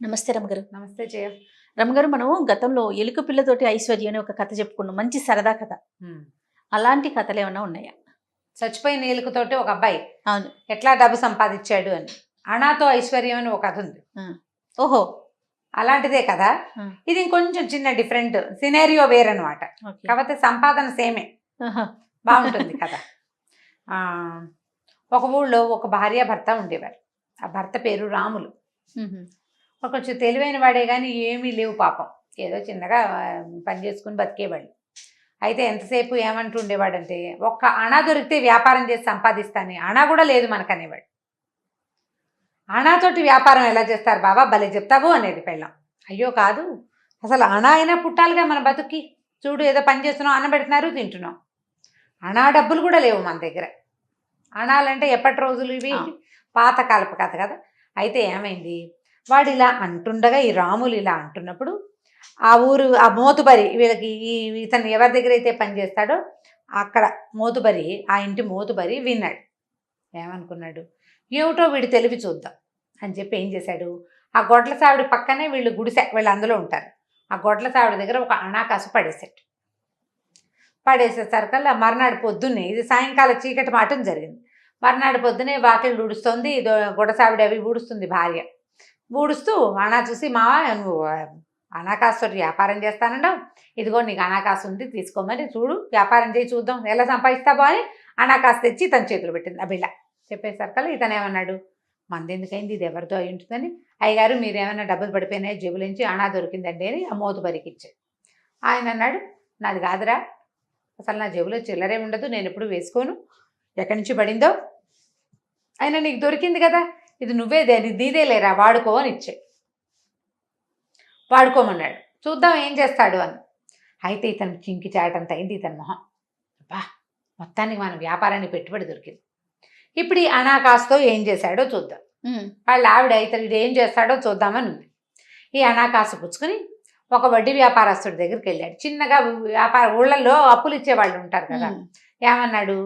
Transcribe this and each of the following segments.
నమస్తే రమగారు. నమస్తే జయ. రమగారు, మనం గతంలో ఎలుక పిల్లతోటి ఐశ్వర్య అని ఒక కథ చెప్పుకున్నాం. మంచి సరదా కథ. అలాంటి కథలు ఏమైనా ఉన్నాయా? చచ్చిపోయిన ఏలుకతోటి ఒక అబ్బాయి అవును. ఎట్లా డబ్బు సంపాదించాడు అని. అనాతో ఐశ్వర్యం అని ఒక కథ ఉంది. ఓహో, అలాంటిదే కదా. ఇది ఇంకొంచెం చిన్న డిఫరెంట్ సినేరియో వేరనమాట. కాకపోతే సంపాదన సేమే, బాగుంటుంది కదా. ఒక ఊళ్ళో ఒక భార్య భర్త ఉండేవారు. ఆ భర్త పేరు రాములు. కొంచెం తెలివైన వాడే కానీ ఏమీ లేవు పాపం. ఏదో చిన్నగా పని చేసుకుని బతికేవాళ్ళు. అయితే ఎంతసేపు ఏమంటూ ఉండేవాడంటే, ఒక్క అణా దొరికితే వ్యాపారం చేసి సంపాదిస్తాను, అణా కూడా లేదు మనకనేవాడు. అణాతోటి వ్యాపారం ఎలా చేస్తారు బాబా, భలే చెప్తావు అనేది పెళ్ళం. అయ్యో కాదు, అసలు అణా అయినా పుట్టాలిగా మన బతుక్కి. చూడు, ఏదో పని చేస్తున్నాం, అన్నం పెడుతున్నారు, తింటున్నాం. అణా డబ్బులు కూడా లేవు మన దగ్గర. అణాలంటే ఎప్పటి రోజులు ఇవి, పాతకాలపు కథ కదా. అయితే ఏమైంది, వాడు ఇలా అంటుండగా, ఈ రాములు ఇలా అంటున్నప్పుడు ఆ ఊరు ఆ మోతుబరి, వీళ్ళకి ఇతను ఎవరి దగ్గర అయితే పని చేస్తాడో అక్కడ మోతుబరి, ఆ ఇంటి మోతుబరి విన్నాడు. ఏమనుకున్నాడు, ఏమిటో వీడు తెలివి చూద్దాం అని చెప్పి ఏం చేశాడు, ఆ గొడ్ల సావిడి పక్కనే వీళ్ళు గుడిసె, వీళ్ళు అందులో ఉంటారు. ఆ గొడ్ల సావిడి దగ్గర ఒక అణాకాసు పడేసాడు. పడేసేసరికల్లా మర్నాడు పొద్దున్నే, ఇది సాయంకాలం చీకటి మాటం జరిగింది. మర్నాడు పొద్దునే వాకిళ్ళు ఊడుస్తోంది, గొడసావిడి అవి ఊడుస్తుంది భార్య. ఊడుస్తూ అణా చూసి, మావా నువ్వు అనాకాసు వ్యాపారం చేస్తానంటావు, ఇదిగో నీకు అనాకాసు ఉంది, తీసుకోమని, చూడు వ్యాపారం చేయి చూద్దాం ఎలా సంపాదిస్తావో అని అనాకాసు తెచ్చి తన చేతులు పెట్టింది ఆ బిళ్ళ. చెప్పేసరికల్లా ఇతను ఏమన్నాడు, మందెందుకైంది, ఇది ఎవరితో అయి ఉంటుందని. అయ్యగారు మీరేమైనా డబ్బులు పడిపోయినాయి జేబులోంచి, అణా దొరికిందండి అని ఆ మోతుబరికి ఇచ్చాడు. ఆయన అన్నాడు, నాది కాదురా, అసలు నా జేబులో చిల్లరే ఉండదు, నేను ఎప్పుడు వేసుకోను, ఎక్కడి నుంచి పడిందో, అయినా నీకు దొరికింది కదా, ఇది నీదే లేరా, వాడుకో అని ఇచ్చాడు. వాడుకోమన్నాడు, చూద్దాం ఏం చేస్తాడు అని. అయితే ఇతను చింకి చాటంత అయింది ఇతని మొహం. బా, మొత్తానికి మన వ్యాపారానికి పెట్టుబడి దొరికింది. ఇప్పుడు ఈ అనాకాసుతో ఏం చేశాడో చూద్దాం. వాళ్ళ ఆవిడ ఇతను ఏం చేస్తాడో చూద్దామని ఉంది. ఈ అనాకాసు పుచ్చుకొని ఒక వడ్డీ వ్యాపారస్తుడి దగ్గరికి వెళ్ళాడు. చిన్నగా ఊళ్ళల్లో అప్పులు ఇచ్చేవాళ్ళు ఉంటారు కదా. ఏమన్నాడు,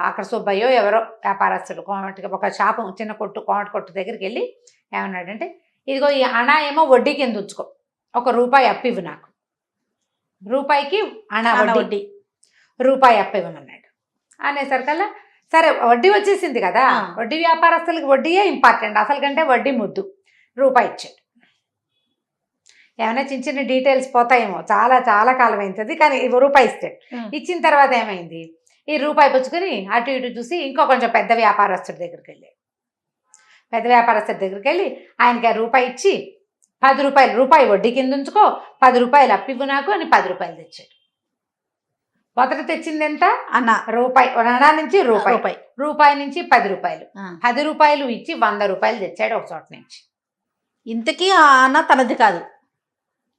అక్కడ సుబ్బయ్యో ఎవరో వ్యాపారస్తుడు ఒక షాపు, చిన్న కొట్టు, కోమటి కొట్టు దగ్గరికి వెళ్ళి ఏమన్నాడంటే, ఇదిగో ఈ అణా ఏమో వడ్డీ కింద ఉంచుకో, ₹1 అప్పివ్వు నాకు, రూపాయికి అణా వడ్డీ, రూపాయి అప్పివ్వమన్నాడు. అనేసరికల్లా సరే, వడ్డీ వచ్చేసింది కదా, వడ్డీ వ్యాపారస్తులకి వడ్డీయే ఇంపార్టెంట్, అసలు కంటే వడ్డీ ముద్దు. రూపాయి ఇచ్చాడు. ఏమైనా చిన్న చిన్న డీటెయిల్స్ పోతాయేమో, చాలా చాలా కాలం అవుతుంది, కానీ రూపాయి ఇస్తాడు. ఇచ్చిన తర్వాత ఏమైంది, ఈ రూపాయి పుచ్చుకొని అటు ఇటు చూసి ఇంకో కొంచెం పెద్ద వ్యాపారస్తుడి దగ్గరికి వెళ్ళాడు. పెద్ద వ్యాపారస్తుడి దగ్గరికి వెళ్ళి ఆయనకి ఆ రూపాయి ఇచ్చి, ₹10, రూపాయి వడ్డీ కింద ఉంచుకో, ₹10 అప్పివ్వు నాకు అని ₹10 తెచ్చాడు. మొదట తెచ్చింది ఎంత, రూపాయి, అణా నుంచి రూపాయి, రూపాయి నుంచి ₹10, ₹10 ఇచ్చి ₹100 తెచ్చాడు ఒక చోట నుంచి. ఇంతకీ ఆ అన్న తనది కాదు.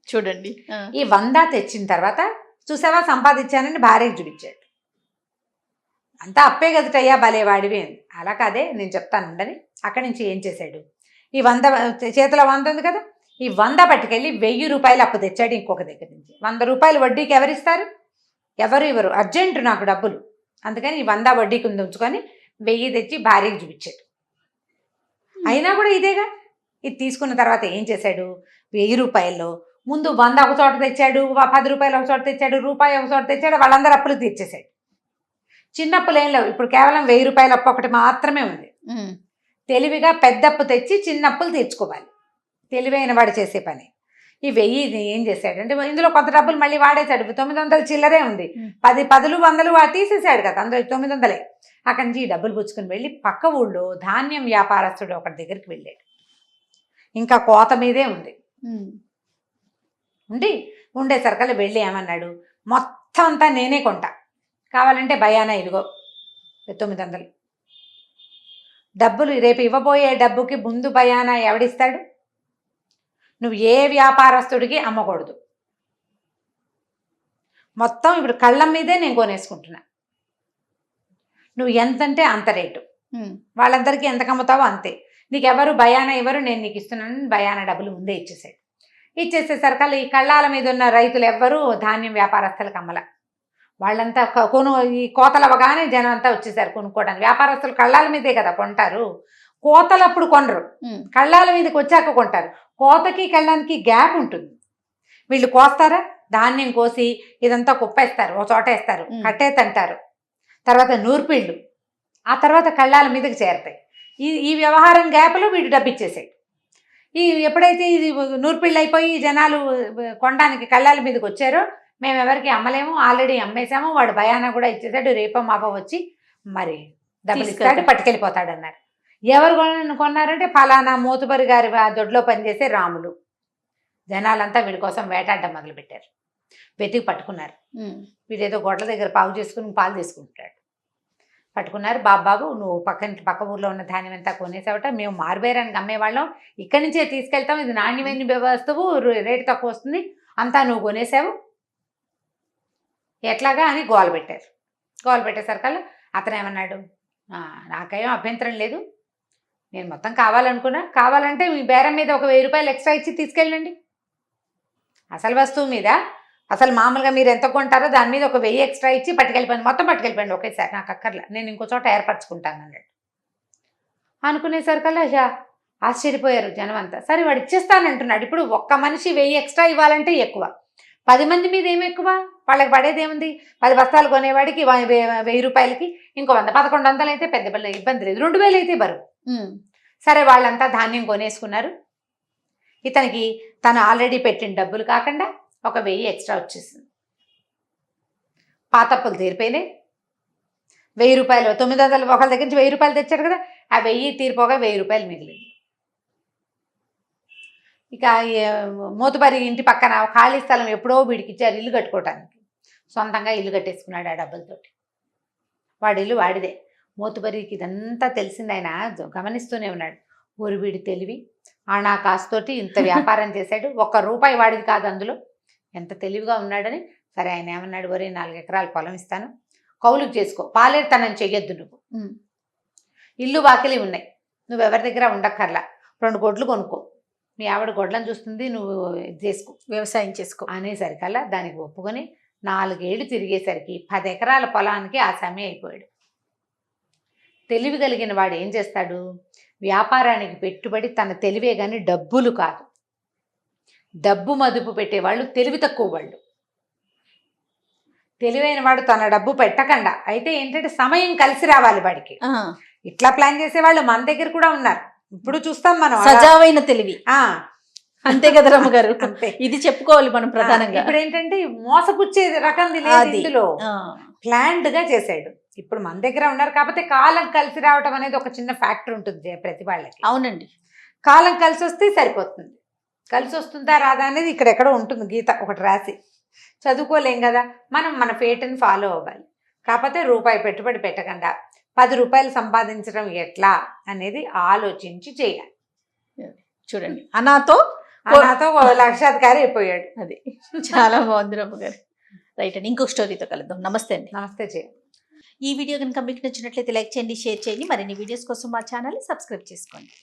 చూడండి, ఈ 100 తెచ్చిన తర్వాత చూసావా సంపాదించానని భార్యకి చూపించాడు. అంతా అప్పే కదటయ్యా, భలే వాడివి. అలా కాదే, నేను చెప్తాను ఉండని. అక్కడి నుంచి ఏం చేశాడు, ఈ 100 చేతిలో 100 ఉంది కదా, ఈ 100 పట్టుకెళ్ళి ₹1000 అప్పు తెచ్చాడు ఇంకొక దగ్గర నుంచి. ₹100 వడ్డీకి ఎవరిస్తారు, ఎవరు ఇవ్వరు, అర్జెంటు నాకు డబ్బులు, అందుకని ఈ 100 వడ్డీ కింద ఉంచుకొని 1000 తెచ్చి భార్యకి చూపించాడు. అయినా కూడా ఇదేగా. ఇది తీసుకున్న తర్వాత ఏం చేశాడు, ₹1000 ముందు 100 ఒక చోట తెచ్చాడు, ₹10 ఒక చోట తెచ్చాడు, రూపాయి ఒక చోట తెచ్చాడు, వాళ్ళందరూ అప్పులు తీర్చేశాడు. చిన్నప్పులు ఏం లేవు, ఇప్పుడు కేవలం ₹1000 అప్పు ఒకటి మాత్రమే ఉంది. తెలివిగా పెద్ద అప్పు తెచ్చి చిన్న అప్పులు తీర్చుకోవాలి, తెలివైన వాడు చేసే పని. ఈ 1000 ఏం చేశాడంటే, ఇందులో కొంత డబ్బులు మళ్ళీ వాడేశాడు. 900 చిల్లరే ఉంది, 10 10 100 తీసేశాడు కదా, అందులో 900. అక్కడి నుంచి ఈ డబ్బులు పుచ్చుకుని వెళ్ళి పక్క ఊళ్ళో ధాన్యం వ్యాపారస్తుడు ఒకటి దగ్గరికి వెళ్ళాడు. ఇంకా కోత మీదే ఉంది. ఉండేసరికల్లా వెళ్ళి ఏమన్నాడు, మొత్తం అంతా నేనే కొంటా, కావాలంటే భయానా ఇదిగో 900 డబ్బులు, రేపు ఇవ్వబోయే డబ్బుకి ముందు భయానా ఎవడిస్తాడు, నువ్వు ఏ వ్యాపారస్తుడికి అమ్మకూడదు, మొత్తం ఇప్పుడు కళ్ళం మీదే నేను కొనేసుకుంటున్నా, నువ్వు ఎంతంటే అంత రేటు, వాళ్ళందరికీ ఎంతకు అమ్ముతావో అంతే, నీకెవరు భయానా ఇవ్వరు, నేను నీకు ఇస్తున్నాను, భయానా డబ్బులు ముందే ఇచ్చేసాడు. ఇచ్చేసేసరికల్లా ఈ కళ్ళాల మీద ఉన్న రైతులు ఎవ్వరూ ధాన్యం వ్యాపారస్తులకు అమ్మల. వాళ్ళంతా ఈ కోతలు అవ్వగానే జనం అంతా వచ్చేసారు కొనుక్కోవడానికి. వ్యాపారస్తులు కళ్ళాల మీదే కదా కొంటారు, కోతలప్పుడు కొనరు, కళ్ళాల మీదకి వచ్చాక కొంటారు. కోతకి వెళ్ళడానికి గ్యాప్ ఉంటుంది. వీళ్ళు కోస్తారా, ధాన్యం కోసి ఇదంతా కుప్పేస్తారు, ఒక చోట వేస్తారు, కట్టేతంటారు, తర్వాత నూర్పిళ్ళు, ఆ తర్వాత కళ్ళాల మీదకి చేరతాయి. ఈ వ్యవహారం గ్యాప్లో వీడు డబ్బిచ్చేసాడు. ఎప్పుడైతే ఇది నూర్పిళ్ళు అయిపోయి జనాలు కొనడానికి కళ్ళాల మీదకి వచ్చారో, మేము ఎవరికి అమ్మలేము, ఆల్రెడీ అమ్మేశాము, వాడు భయాన కూడా ఇచ్చేసాడు, రేపో మాపో వచ్చి మరి డబ్బులు ఇస్తాడు, పట్టుకెళ్ళిపోతాడు అన్నారు. ఎవరు కొన్నారంటే ఫలానా మోతుబరి గారి దొడ్లో పనిచేసే రాములు. జనాలంతా వీడి కోసం వేటాడడం మొదలుపెట్టారు. వెతికి పట్టుకున్నారు. వీడేదో గొడ్ల దగ్గర పావు చేసుకుని పాలు తీసుకుంటాడు. పట్టుకున్నారు. బాబు నువ్వు పక్క ఊర్లో ఉన్న ధాన్యం అంతా కొనేసావట, మేము మారుబేరానికి అమ్మేవాళ్ళం, ఇక్కడి నుంచే తీసుకెళ్తాం, ఇది నాణ్యమైన వస్తువు, రేటు తక్కువ వస్తుంది, అంతా నువ్వు కొనేసావు, ఎట్లాగా అని గోల పెట్టారు. గోల పెట్టేసరికల్లా అతను ఏమన్నాడు, నాకేం అభ్యంతరం లేదు, నేను మొత్తం కావాలనుకున్నా, కావాలంటే మీ బేరం మీద ఒక 1000 రూపాయలు ఎక్స్ట్రా ఇచ్చి తీసుకెళ్ళండి, అసలు వస్తువు మీద అసలు మామూలుగా మీరు ఎంత కొంటారో దాని మీద ఒక 1000 ఎక్స్ట్రా ఇచ్చి పట్టుకెళ్ళిపోయింది, మొత్తం పట్టుకెళ్ళిపోయింది ఒకేసారి, నాకు అక్కర్లే, నేను ఇంకో చోట ఏర్పరచుకుంటాను అన్నాడు. అనుకునేసరికల్లా ఆశ్చర్యపోయారు జనం అంతా. సరే వాడు ఇచ్చేస్తానంటున్నాడు. ఇప్పుడు ఒక్క మనిషి 1000 ఎక్స్ట్రా ఇవ్వాలంటే ఎక్కువ, 10 మంది మీద ఏమి ఎక్కువ, వాళ్ళకి పడేది ఏముంది, 10 బస్తాలు కొనేవాడికి 1000 రూపాయలకి ఇంకో 100, 1100 అయితే పెద్ద ఇబ్బంది లేదు, 2000 అయితే బరువు. సరే వాళ్ళంతా ధాన్యం కొనేసుకున్నారు. ఇతనికి తను ఆల్రెడీ పెట్టిన డబ్బులు కాకుండా ఒక 1000 ఎక్స్ట్రా వచ్చేసింది. పాతప్పులు తీరిపోయినాయి. 1000 రూపాయలు, 900 ఒకళ్ళ దగ్గర నుంచి 1000 రూపాయలు తెచ్చాడు కదా, ఆ 1000 తీరిపోగా 1000 రూపాయలు మిగిలింది. ఇక మోతుబరి ఇంటి పక్కన ఖాళీ స్థలం ఎప్పుడో వీడికి ఇచ్చారు ఇల్లు కట్టుకోవటానికి, సొంతంగా ఇల్లు కట్టేసుకున్నాడు ఆ డబ్బులతోటి. వాడి ఇల్లు వాడిదే. మోతుబరికి ఇదంతా తెలిసింది, ఆయన గమనిస్తూనే ఉన్నాడు. ఊరు వీడి తెలివి, ఆనా కాస్తోటి ఇంత వ్యాపారం చేశాడు, 1 రూపాయి వాడిది కాదు అందులో, ఎంత తెలివిగా ఉన్నాడని. సరే ఆయన ఏమన్నాడు, ఒరే 4 ఎకరాల పొలం ఇస్తాను, కౌలుకు చేసుకో, పాలేరుతనం చెయ్యొద్దు, నువ్వు ఇల్లు వాకిలి ఉన్నాయి, నువ్వు ఎవరి దగ్గర ఉండక్కర్లా, 2 గొడ్లు కొనుక్కో, మీ ఆవిడ గొడ్లను చూస్తుంది, నువ్వు చేసుకో, వ్యవసాయం చేసుకో అనేసరికల్లా దానికి ఒప్పుకొని 4 ఏళ్ళు తిరిగేసరికి 10 ఎకరాల పొలానికి ఆ సమయం అయిపోయాడు. తెలివి కలిగిన వాడు ఏం చేస్తాడు, వ్యాపారానికి పెట్టుబడి తన తెలివే కానీ డబ్బులు కాదు. డబ్బు మదుపు పెట్టేవాళ్ళు తెలివి తక్కువ వాళ్ళు. తెలివైన వాడు తన డబ్బు పెట్టకుండా, అయితే ఏంటంటే సమయం కలిసి రావాలి వాడికి. ఇట్లా ప్లాన్ చేసేవాళ్ళు మన దగ్గర కూడా ఉన్నారు, ఇప్పుడు చూస్తాం మనం. సజావైన తెలివి, అంతే కదా రమ్మగారు, ఇది చెప్పుకోవాలి మనం ప్రధానంగా. ఇప్పుడు ఏంటంటే మోసపుచ్చే రకం ఇందులో ప్లాన్డ్ గా చేసాడు. ఇప్పుడు మన దగ్గర ఉన్నారు కాబట్టి కాలం కలిసి రావటం అనేది ఒక చిన్న ఫ్యాక్టర్ ఉంటుంది ప్రతి వాళ్ళకి. అవునండి, కాలం కలిసి వస్తే సరిపోతుంది. కలిసి వస్తుందా రాదా అనేది ఇక్కడెక్కడో ఉంటుంది గీత ఒకటి రాసి. చదువుకోలేం కదా మనం, మన ఫేట్ని ఫాలో అవ్వాలి. కాకపోతే రూపాయి పెట్టుబడి పెట్టకుండా 10 రూపాయలు సంపాదించడం ఎట్లా అనేది ఆలోచించి చేయాలి. చూడండి, అనాతో లక్షాధికారి అయిపోయాడు. అది చాలా బాగుంది రమ్మ గారు. రైట్ అండి, ఇంకొక స్టోరీతో కలుద్దాం. నమస్తే అండి. నమస్తే చేయండి. ఈ వీడియో కనుక మీకు నచ్చినట్లయితే లైక్ చేయండి, షేర్ చేయండి. మరిన్ని వీడియోస్ కోసం మా ఛానల్ని సబ్స్క్రైబ్ చేసుకోండి.